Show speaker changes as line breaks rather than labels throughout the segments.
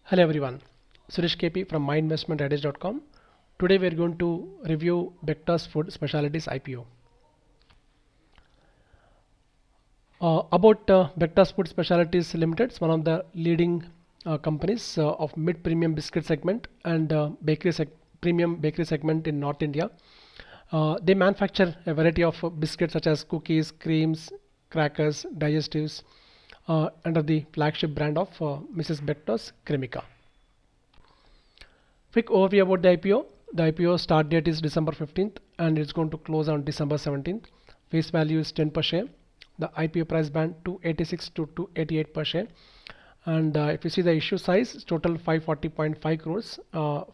Hello everyone, Suresh KP from myinvestmentidea.com. Today we are going to review Bector's Food Specialities IPO. About Bector's Food Specialities Limited, it's one of the leading companies of mid-premium biscuit segment and premium bakery segment in North India. They manufacture a variety of biscuits such as cookies, creams, crackers, digestives under the flagship brand of Mrs. Bector's Cremica. Quick overview about the IPO. The IPO start date is December 15th and it's going to close on December 17th. Face value is 10 per share. The IPO price band 286 to 288 per share. And if you see the issue size, it's total 540.5 crores.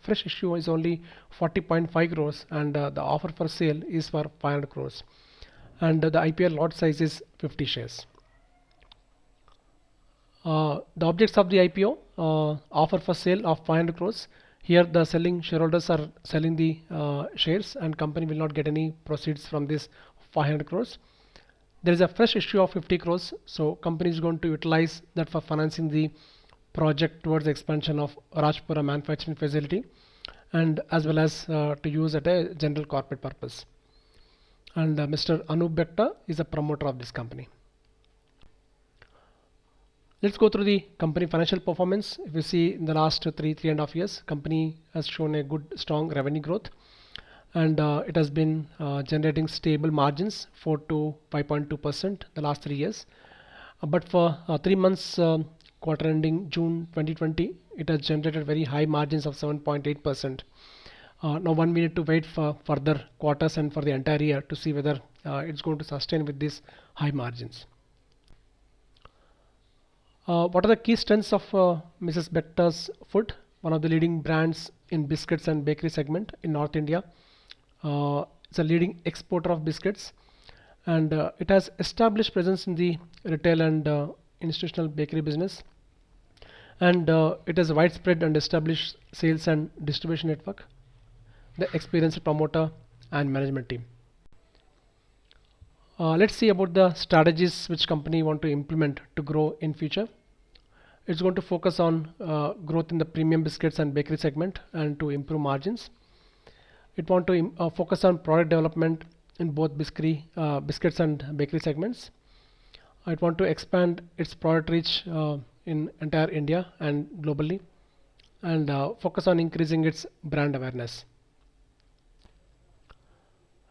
Fresh issue is only 40.5 crores and the offer for sale is for 500 crores. And the IPO lot size is 50 shares. The objects of the IPO, offer for sale of 500 crores. Here the selling shareholders are selling the shares and company will not get any proceeds from this 500 crores. There is a fresh issue of 50 crores. So company is going to utilize that for financing the project towards the expansion of Rajpura manufacturing facility and as well as to use at a general corporate purpose. And Mr. Anup Bector is a promoter of this company. Let's go through the company financial performance. If you see in the last three and a half years, company has shown a good strong revenue growth and it has been generating stable margins 4 to 5.2% the last 3 years. But for 3 months quarter ending June 2020, it has generated very high margins of 7.8%. Now we need to wait for further quarters and for the entire year to see whether it's going to sustain with these high margins. What are the key strengths of Mrs. Bector's Food, one of the leading brands in biscuits and bakery segment in North India. It's a leading exporter of biscuits and it has established presence in the retail and institutional bakery business and it has a widespread and established sales and distribution network, the experienced promoter and management team. Let's see about the strategies which company want to implement to grow in future. It's going to focus on growth in the premium biscuits and bakery segment and to improve margins. It want to focus on product development in both biscuits and bakery segments. It want to expand its product reach in entire India and globally and focus on increasing its brand awareness.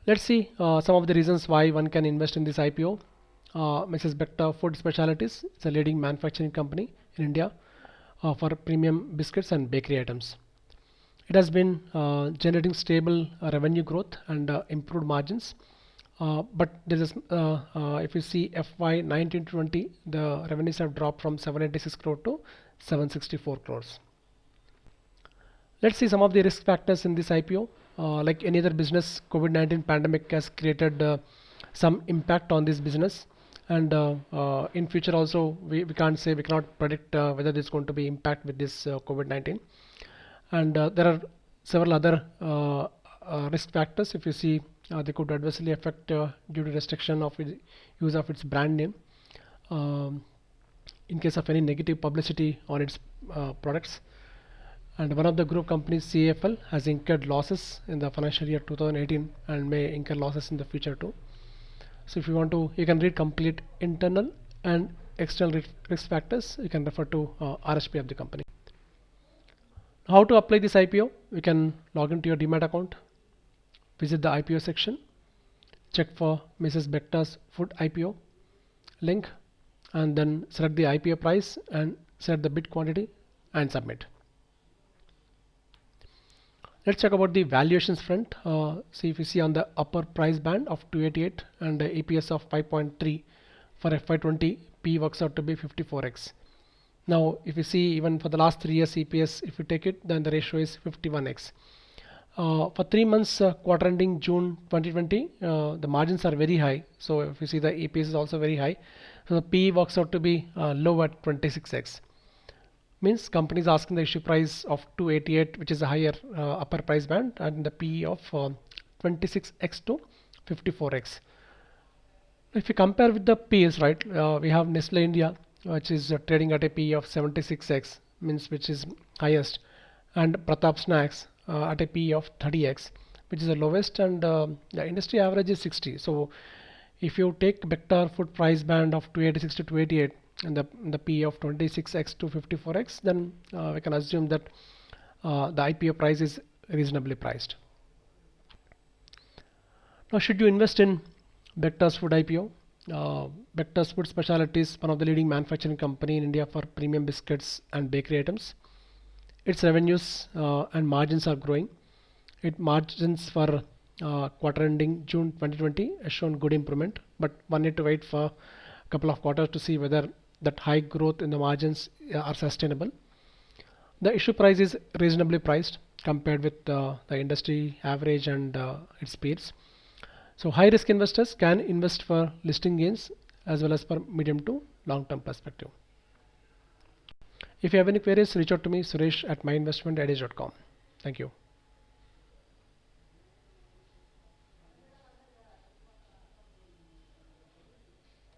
Let's see some of the reasons why one can invest in this IPO. Mrs. Bector Food Specialities is a leading manufacturing company in India for premium biscuits and bakery items. It has been generating stable revenue growth and improved margins. But there is, if you see FY 19-20, the revenues have dropped from 786 crore to 764 crores. Let's see some of the risk factors in this IPO. Like any other business, COVID-19 pandemic has created some impact on this business. And in future also, we cannot predict whether there's going to be impact with this COVID-19. And there are several other risk factors. If you see, they could adversely affect due to restriction of use of its brand name in case of any negative publicity on its products. And one of the group companies, CAFL, has incurred losses in the financial year 2018 and may incur losses in the future too. So if you want to, you can read complete internal and external risk factors. You can refer to RHP of the company. How to apply this IPO? You can log into your Demat account, visit the IPO section, check for Mrs. Bector's Food IPO link, and then select the IPO price and set the bid quantity and submit. Let's check about the valuations front. See if you see on the upper price band of 288 and the EPS of 5.3 for FY20, P works out to be 54x. Now, if you see even for the last 3 years EPS, if you take it, then the ratio is 51x. For 3 months quarter ending June 2020, the margins are very high. So if you see the EPS is also very high. So the P works out to be low at 26x. Means company is asking the issue price of 288, which is a higher upper price band, and the PE of 26x to 54x. If you compare with the P's, right, we have Nestle India, which is trading at a PE of 76x, means which is highest, and Pratap Snacks at a PE of 30x, which is the lowest, and the industry average is 60. So if you take Vector Food price band of 286 to 288 and the PE of 26x to 54x, then we can assume that the IPO price is reasonably priced. Now, should you invest in Vector's Food IPO? Vector's Food Specialities, one of the leading manufacturing company in India for premium biscuits and bakery items. Its revenues and margins are growing. Its margins for quarter ending June 2020 has shown good improvement, but one need to wait for a couple of quarters to see whether that high growth in the margins are sustainable. The issue price is reasonably priced compared with the industry average and its peers. So high risk investors can invest for listing gains as well as for medium to long term perspective. If you have any queries, reach out to me, Suresh at myinvestmentidea.com. Thank you.